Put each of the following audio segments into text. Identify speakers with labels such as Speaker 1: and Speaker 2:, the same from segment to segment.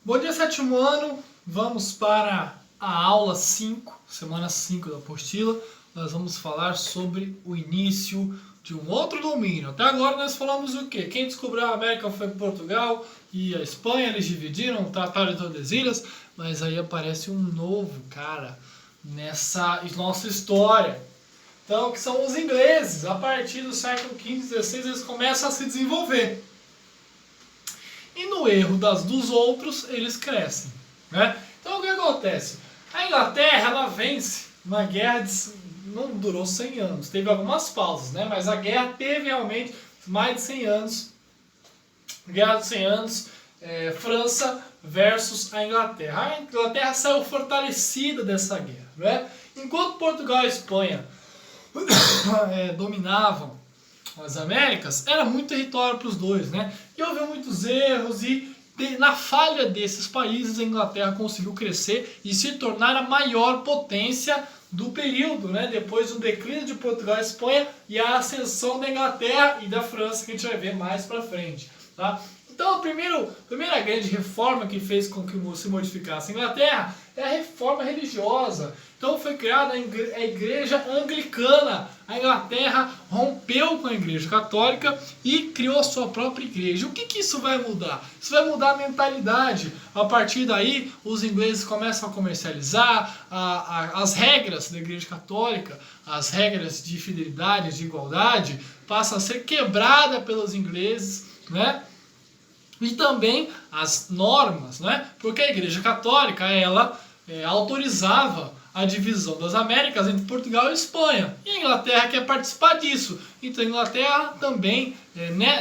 Speaker 1: Bom dia, sétimo ano. Vamos para a aula 5, semana 5 da apostila. Nós vamos falar sobre o início de um outro domínio. Até agora nós falamos o quê? Quem descobriu a América foi Portugal e a Espanha, eles dividiram o Tratado de Tordesilhas, mas aí aparece um novo cara nessa nossa história. Então, que são os ingleses. A partir do século XV, XVI, eles começam a se desenvolver. E no erro dos outros, eles crescem. Né? Então o que acontece? A Inglaterra ela vence uma guerra não durou 100 anos. Teve algumas pausas, né? Mas a guerra teve realmente mais de 100 anos. Guerra de 100 anos, França versus a Inglaterra. A Inglaterra saiu fortalecida dessa guerra. Né? Enquanto Portugal e Espanha dominavam as Américas, era muito território para os dois, né? E houve muitos erros e na falha desses países a Inglaterra conseguiu crescer e se tornar a maior potência do período, né? Depois do declínio de Portugal e Espanha e a ascensão da Inglaterra e da França, que a gente vai ver mais para frente, tá? Então a primeira grande reforma que fez com que se modificasse a Inglaterra é a reforma religiosa. Então foi criada a igreja anglicana. A Inglaterra rompeu com a igreja católica e criou a sua própria igreja. O que isso vai mudar? Isso vai mudar a mentalidade. A partir daí, os ingleses começam a comercializar as regras da igreja católica, as regras de fidelidade, de igualdade, passam a ser quebradas pelos ingleses, né? E também as normas, né? Porque a igreja católica, ela autorizava a divisão das Américas entre Portugal e Espanha. E a Inglaterra quer participar disso. Então a Inglaterra também,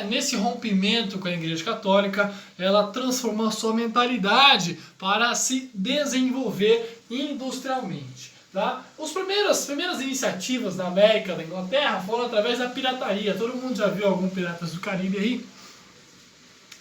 Speaker 1: nesse rompimento com a Igreja Católica, ela transformou a sua mentalidade para se desenvolver industrialmente. Tá? As primeiras iniciativas na América da Inglaterra foram através da pirataria. Todo mundo já viu algum Piratas do Caribe aí?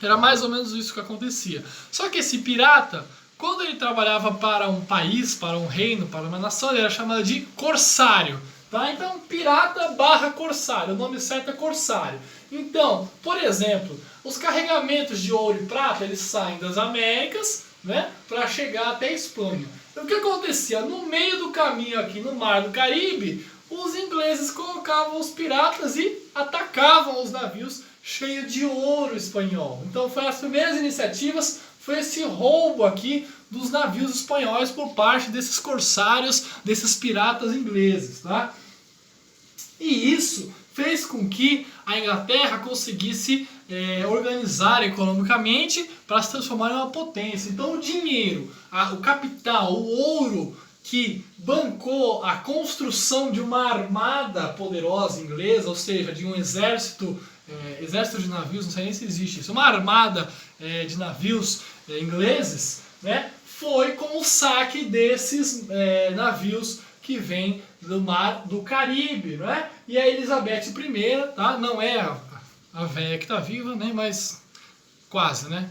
Speaker 1: Era mais ou menos isso que acontecia. Só que esse pirata, quando ele trabalhava para um país, para um reino, para uma nação, ele era chamado de corsário. Tá? Então, pirata barra corsário. O nome certo é corsário. Então, por exemplo, os carregamentos de ouro e prata, eles saem das Américas, né, para chegar até a Espanha. Então, o que acontecia? No meio do caminho aqui no Mar do Caribe, os ingleses colocavam os piratas e atacavam os navios cheios de ouro espanhol. Então, foi as primeiras iniciativas, foi esse roubo aqui dos navios espanhóis por parte desses corsários, desses piratas ingleses, tá? E isso fez com que a Inglaterra conseguisse organizar economicamente para se transformar em uma potência. Então o dinheiro, o capital, o ouro que bancou a construção de uma armada poderosa inglesa, ou seja, de um exército de navios, não sei nem se existe isso, uma armada de navios ingleses, né, foi com o saque desses navios que vêm do Mar do Caribe, né? E a Elizabeth I, tá? Não é a velha que está viva, né? Mas quase, né?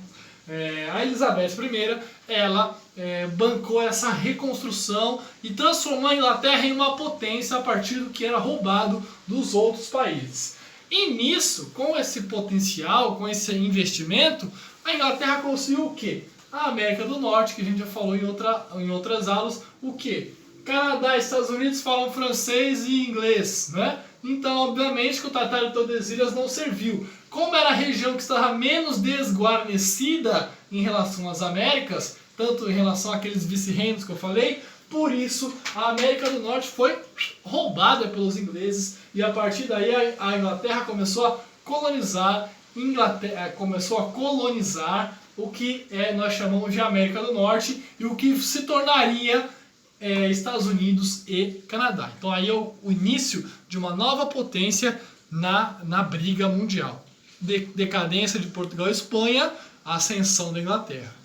Speaker 1: A Elizabeth I, ela bancou essa reconstrução e transformou a Inglaterra em uma potência a partir do que era roubado dos outros países. E nisso, com esse potencial, com esse investimento, a Inglaterra conseguiu o quê? A América do Norte, que a gente já falou em outras aulas, o quê? Canadá e Estados Unidos falam francês e inglês, né? Então, obviamente, que o Tratado de Tordesilhas não serviu. Como era a região que estava menos desguarnecida em relação às Américas, tanto em relação àqueles vice-reinos que eu falei, por isso a América do Norte foi roubada pelos ingleses e a partir daí a Inglaterra começou a colonizar o que nós chamamos de América do Norte e o que se tornaria Estados Unidos e Canadá. Então aí é o início de uma nova potência na briga mundial. Decadência de Portugal e Espanha, ascensão da Inglaterra.